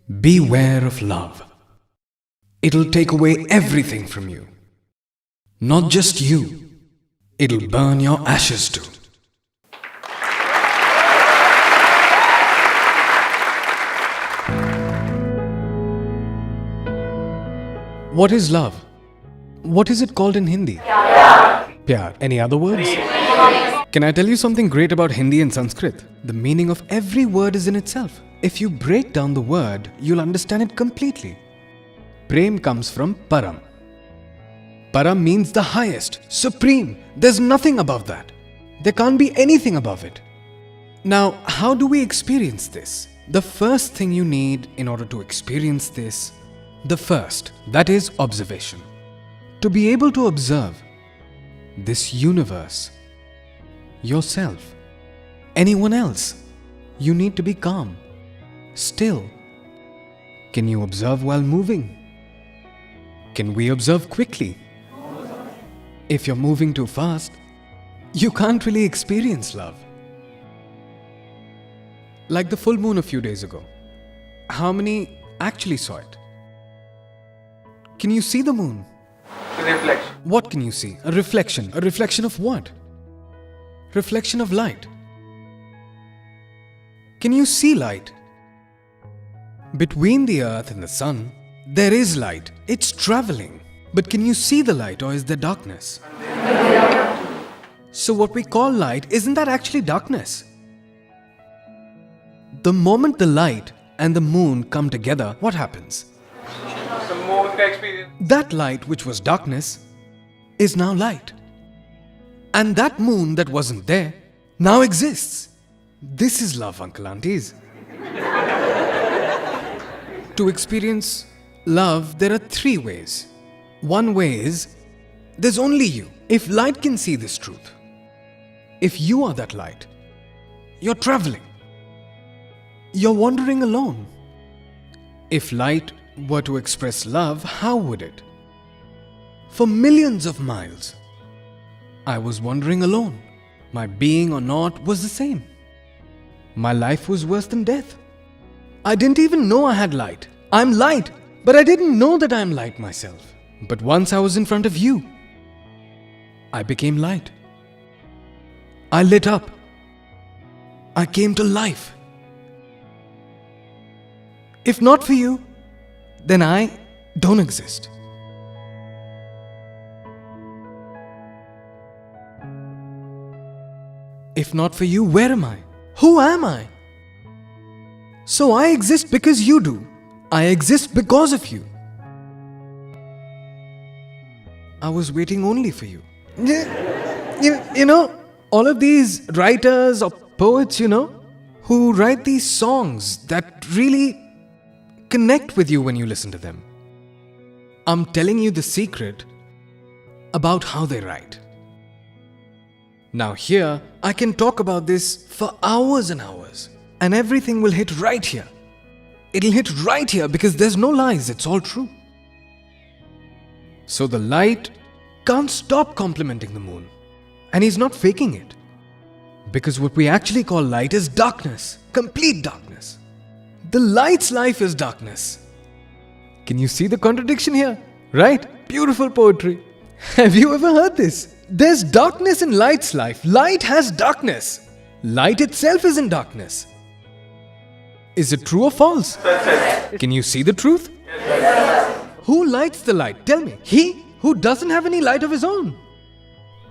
Beware of love. It'll take away everything from you. Not just you, it'll burn your ashes too. What is love? What is it called in Hindi? Pyar. Any other words? Can I tell you something great about Hindi and Sanskrit? The meaning of every word is in itself. If you break down the word, you'll understand it completely. Prem comes from Param. Param means the highest, supreme. There's nothing above that. There can't be anything above it. Now, how do we experience this? The first thing you need in order to experience this, that is observation. To be able to observe this universe, yourself, anyone else, you need to be calm, still. Can you observe while moving? Can we observe quickly? If you're moving too fast, you can't really experience love. Like the full moon a few days ago. How many actually saw it? Can you see the moon? Reflection. What can you see? A reflection. A reflection of what? Reflection of light. Can you see light? Between the earth and the sun, there is light. It's traveling. But can you see the light, or is there darkness? So what we call light, isn't that actually darkness? The moment the light and the moon come together, what happens? The moon experience. That light which was darkness is now light. And that moon that wasn't there now exists. This is love, uncle aunties. To experience love, there are 3 ways. One way is, there's only you. If light can see this truth, if you are that light, you're traveling. You're wandering alone. If light were to express love, how would it? For millions of miles, I was wandering alone. My being or not was the same. My life was worse than death. I didn't even know I had light. I'm light, but I didn't know that I'm light myself. But once I was in front of you, I became light. I lit up. I came to life. If not for you, then I don't exist. If not for you, where am I? Who am I? So I exist because you do. I exist because of you. I was waiting only for you. You know, all of these writers or poets, who write these songs that really connect with you when you listen to them. I'm telling you the secret about how they write. Now here, I can talk about this for hours and hours, and everything will hit right here. It'll hit right here because there's no lies, it's all true. So the light can't stop complimenting the moon, and he's not faking it. Because what we actually call light is darkness, complete darkness. The light's life is darkness. Can you see the contradiction here? Right? Beautiful poetry. Have you ever heard this? There's darkness in light's life. Light has darkness. Light itself is in darkness. Is it true or false? Can you see the truth? Who lights the light? Tell me. He who doesn't have any light of his own.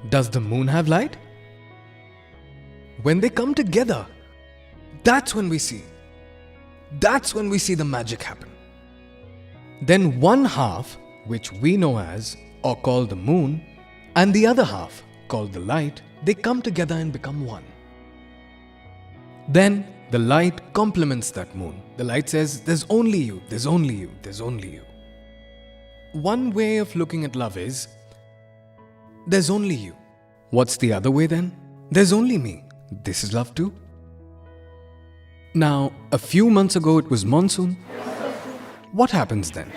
Does the moon have light? When they come together, that's when we see. That's when we see the magic happen. Then one half, which we know as or call the moon, and the other half, called the light, they come together and become one. Then the light complements that moon. The light says, there's only you, there's only you, there's only you. One way of looking at love is, there's only you. What's the other way then? There's only me. This is love too. Now, a few months ago it was monsoon. What happens then?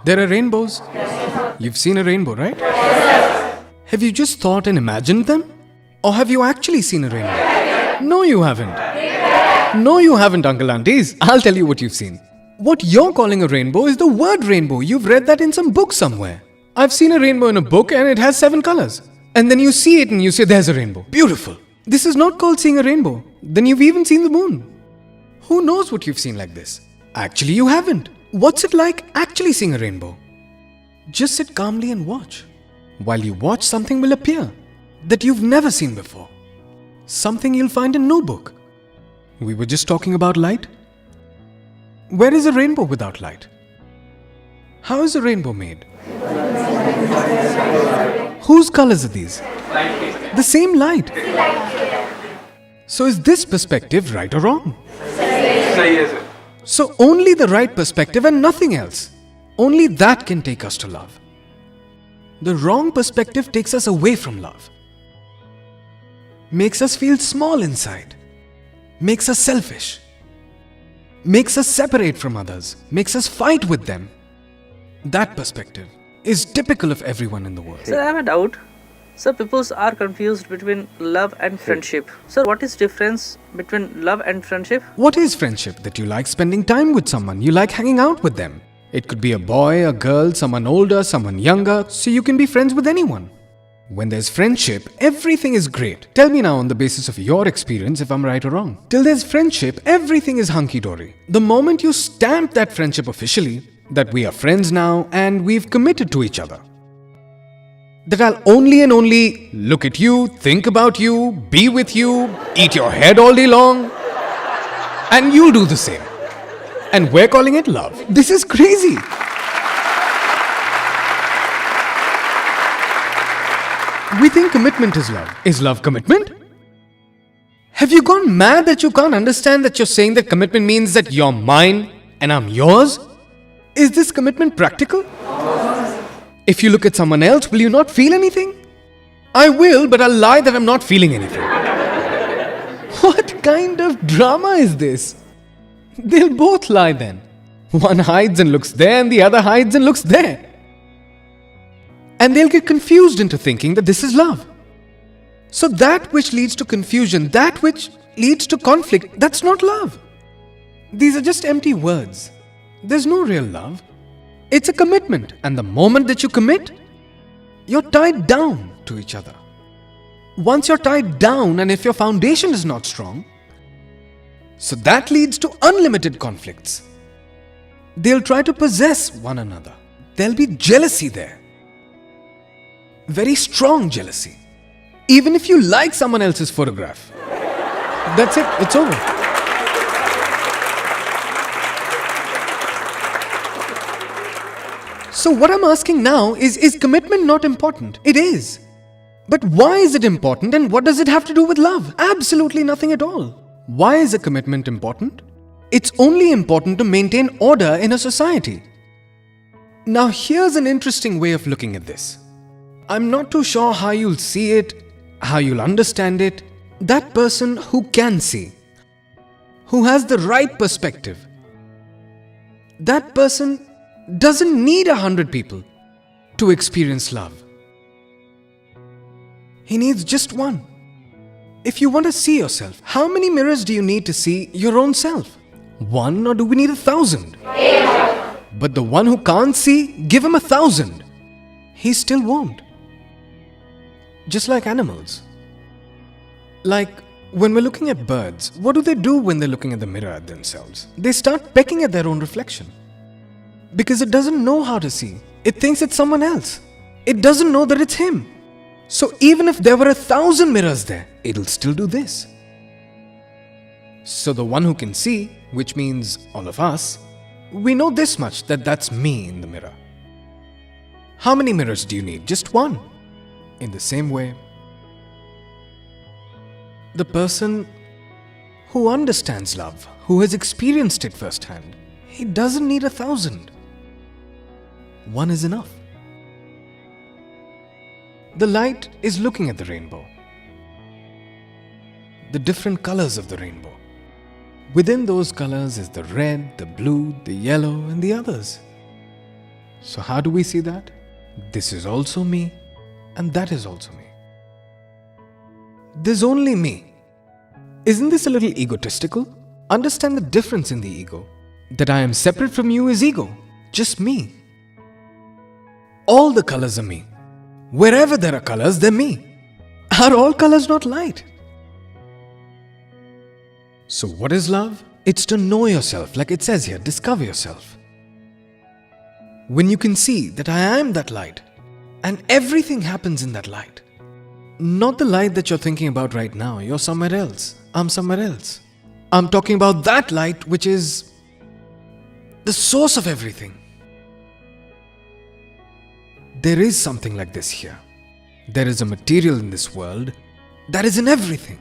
There are rainbows. You've seen a rainbow, right? Have you just thought and imagined them? Or have you actually seen a rainbow? No, you haven't. No, you haven't, uncle aunties. I'll tell you what you've seen. What you're calling a rainbow is the word rainbow. You've read that in some book somewhere. I've seen a rainbow in a book and it has 7 colors. And then you see it and you say, there's a rainbow. Beautiful. This is not called seeing a rainbow. Then you've even seen the moon. Who knows what you've seen like this? Actually, you haven't. What's it like actually seeing a rainbow? Just sit calmly and watch. While you watch, something will appear that you've never seen before. Something you'll find in no book. We were just talking about light. Where is a rainbow without light? How is a rainbow made? Whose colors are these? The same light. So is this perspective right or wrong? So only the right perspective and nothing else. Only that can take us to love. The wrong perspective takes us away from love. Makes us feel small inside. Makes us selfish. Makes us separate from others. Makes us fight with them. That perspective is typical of everyone in the world. Sir, I have a doubt. Sir, people are confused between love and friendship. Sir, what is difference between love and friendship? What is friendship? That you like spending time with someone. You like hanging out with them. It could be a boy, a girl, someone older, someone younger. So you can be friends with anyone. When there's friendship, everything is great. Tell me now on the basis of your experience if I'm right or wrong. Till there's friendship, everything is hunky-dory. The moment you stamp that friendship officially, that we are friends now and we've committed to each other, that I'll only and only look at you, think about you, be with you, eat your head all day long, and you'll do the same. And we're calling it love. This is crazy. We think commitment is love. Is love commitment? Have you gone mad that you can't understand that you're saying that commitment means that you're mine and I'm yours? Is this commitment practical? If you look at someone else, will you not feel anything? I will, but I'll lie that I'm not feeling anything. What kind of drama is this? They'll both lie then. One hides and looks there and the other hides and looks there. And they'll get confused into thinking that this is love. So that which leads to confusion, that which leads to conflict, that's not love. These are just empty words. There's no real love. It's a commitment. And the moment that you commit, you're tied down to each other. Once you're tied down, and if your foundation is not strong, so that leads to unlimited conflicts. They'll try to possess one another. There'll be jealousy there. Very strong jealousy. Even if you like someone else's photograph. That's it. It's over. So what I'm asking now is commitment not important? It is. But why is it important and what does it have to do with love? Absolutely nothing at all. Why is a commitment important? It's only important to maintain order in a society. Now here's an interesting way of looking at this. I'm not too sure how you'll see it, how you'll understand it. That person who can see, who has the right perspective, that person doesn't need 100 people to experience love. He needs just one. If you want to see yourself, how many mirrors do you need to see your own self? 1, or do we need 1,000? But the one who can't see, give him 1,000. He still won't. Just like animals. Like when we're looking at birds, what do they do when they're looking at the mirror at themselves? They start pecking at their own reflection. Because it doesn't know how to see. It thinks it's someone else. It doesn't know that it's him. So even if there were 1,000 mirrors there, it'll still do this. So the one who can see, which means all of us, we know this much, that that's me in the mirror. How many mirrors do you need? Just one. In the same way, the person who understands love, who has experienced it firsthand, he doesn't need 1,000. One is enough. The light is looking at the rainbow. The different colors of the rainbow. Within those colors is the red, the blue, the yellow, and the others. So how do we see that? This is also me, and that is also me. There's only me. Isn't this a little egotistical? Understand the difference in the ego. that I am separate from you is ego. Just me. All the colors are me. Wherever there are colors, they're me. Are all colors not light? So what is love? It's to know yourself, like it says here, discover yourself. When you can see that I am that light, and everything happens in that light. Not the light that you're thinking about right now. You're somewhere else. I'm somewhere else. I'm talking about that light which is the source of everything. There is something like this here. There is a material in this world that is in everything.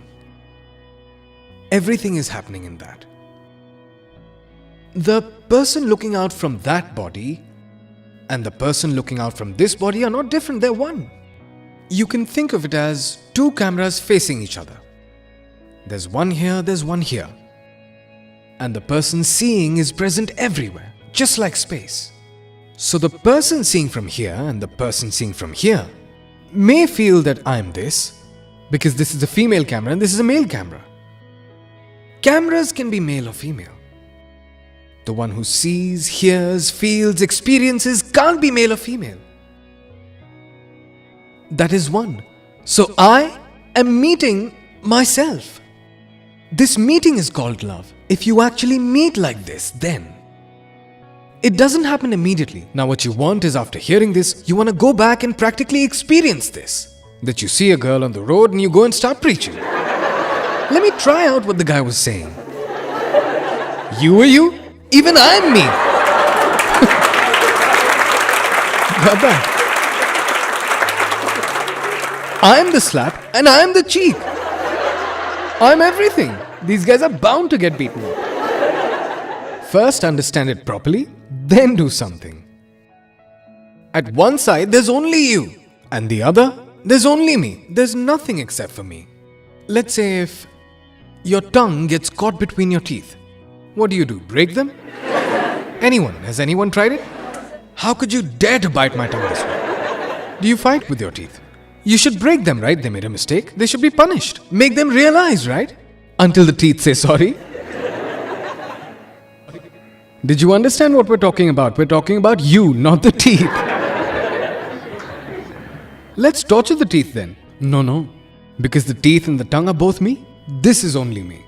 Everything is happening in that. The person looking out from that body and the person looking out from this body are not different, they're one. You can think of it as two cameras facing each other. There's one here, there's one here. And the person seeing is present everywhere, just like space. So the person seeing from here and the person seeing from here may feel that I'm this, because this is a female camera and this is a male camera. Cameras can be male or female. The one who sees, hears, feels, experiences can't be male or female. That is one. So I am meeting myself. This meeting is called love. If you actually meet like this, then it doesn't happen immediately. Now what you want is, after hearing this, you want to go back and practically experience this. That you see a girl on the road and you go and start preaching. Let me try out what the guy was saying. You are you? Even I'm me. Got that? I'm the slap and I'm the cheek. I'm everything. These guys are bound to get beaten up. First understand it properly, then do something. At one side there's only you, and the other there's only me. There's nothing except for me. Let's say if your tongue gets caught between your teeth, what do? Break them? Has anyone tried it? How could you dare to bite my tongue this way? Do you fight with your teeth? You should break them, right? They made a mistake. They should be punished. Make them realize, right? Until the teeth say sorry. Did you understand what we're talking about? We're talking about you, not the teeth. Let's torture the teeth then. No. Because the teeth and the tongue are both me. This is only me.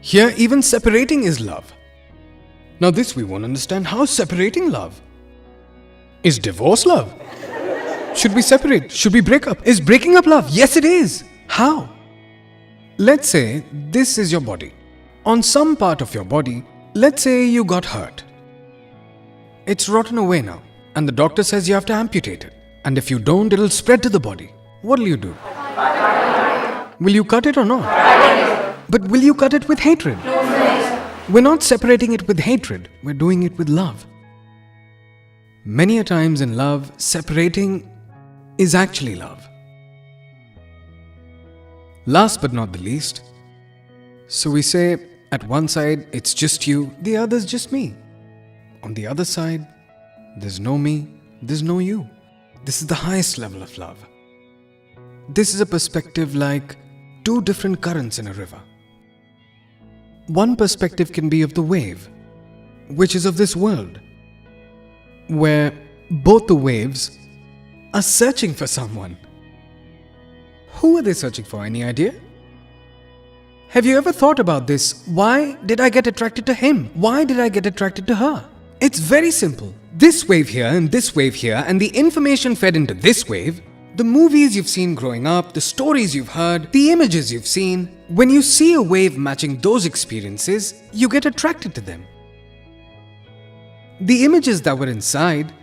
Here, even separating is love. Now this we won't understand. How separating love? Is divorce love? Should we separate? Should we break up? Is breaking up love? Yes, it is. How? Let's say this is your body. On some part of your body, let's say you got hurt. It's rotten away now, and the doctor says you have to amputate it. And if you don't, it'll spread to the body. What'll you do? Will you cut it or not? But will you cut it with hatred? We're not separating it with hatred, we're doing it with love. Many a times in love, separating is actually love. Last but not the least, so we say at one side it's just you, the other's just me. On the other side, there's no me, there's no you. This is the highest level of love. This is a perspective like two different currents in a river. One perspective can be of the wave, which is of this world, where both the waves are searching for someone. Who are they searching for? Any idea? Have you ever thought about this? Why did I get attracted to him? Why did I get attracted to her? It's very simple. This wave here and this wave here, and the information fed into this wave, the movies you've seen growing up, the stories you've heard, the images you've seen, when you see a wave matching those experiences, you get attracted to them. The images that were inside,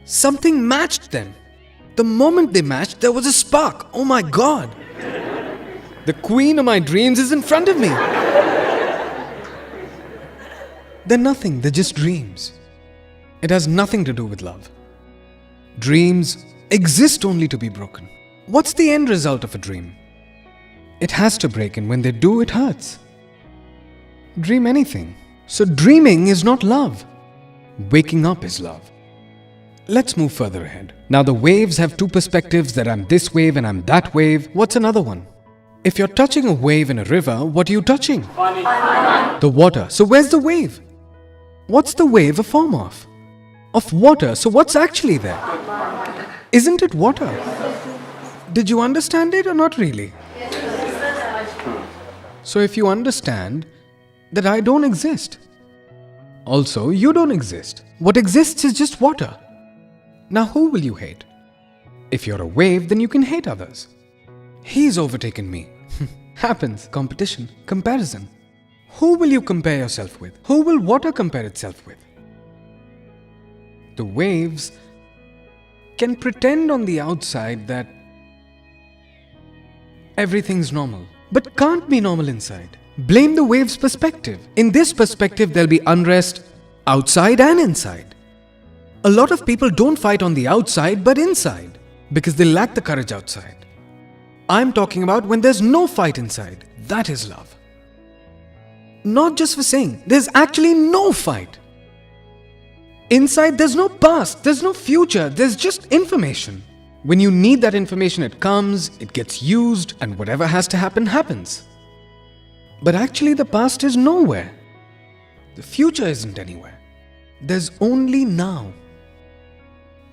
something matched them. The moment they matched, there was a spark. Oh my God! The queen of my dreams is in front of me. They're nothing, they're just dreams. It has nothing to do with love. Dreams exist only to be broken. What's the end result of a dream? It has to break, and when they do, it hurts. Dream anything. So dreaming is not love. Waking up is love. Let's move further ahead. Now the waves have two perspectives, that I'm this wave and I'm that wave. What's another one? If you're touching a wave in a river, what are you touching? The water. So where's the wave? What's the wave a form of? Of water. So what's actually there? Isn't it water? Did you understand it or not really? So if you understand that I don't exist, also you don't exist. What exists is just water. Now who will you hate? If you're a wave, then you can hate others. He's overtaken me. Happens. Competition. Comparison. Who will you compare yourself with? Who will water compare itself with? The waves can pretend on the outside that everything's normal, but can't be normal inside. Blame the wave's perspective. In this perspective, there'll be unrest outside and inside. A lot of people don't fight on the outside but inside because they lack the courage outside. I'm talking about when there's no fight inside. That is love. Not just for saying, there's actually no fight. Inside, there's no past, there's no future, there's just information. When you need that information, it comes, it gets used, and whatever has to happen, happens. But actually, the past is nowhere. The future isn't anywhere. There's only now.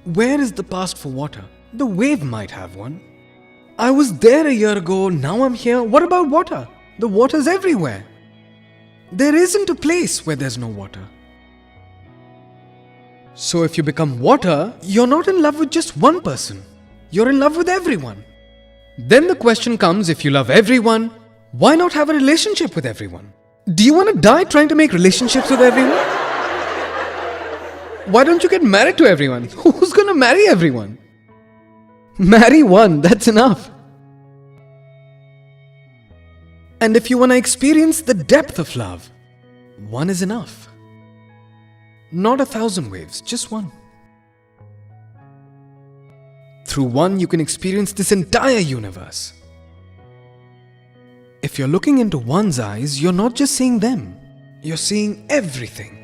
Where is the past for water? The wave might have one. I was there a year ago, now I'm here. What about water? The water's everywhere. There isn't a place where there's no water. So if you become water, you're not in love with just one person. You're in love with everyone. Then the question comes, if you love everyone, why not have a relationship with everyone? Do you want to die trying to make relationships with everyone? Why don't you get married to everyone? Who's going to marry everyone? Marry one, that's enough. And if you want to experience the depth of love, one is enough. Not 1,000 waves, just one. Through one, you can experience this entire universe. If you're looking into one's eyes, you're not just seeing them, you're seeing everything.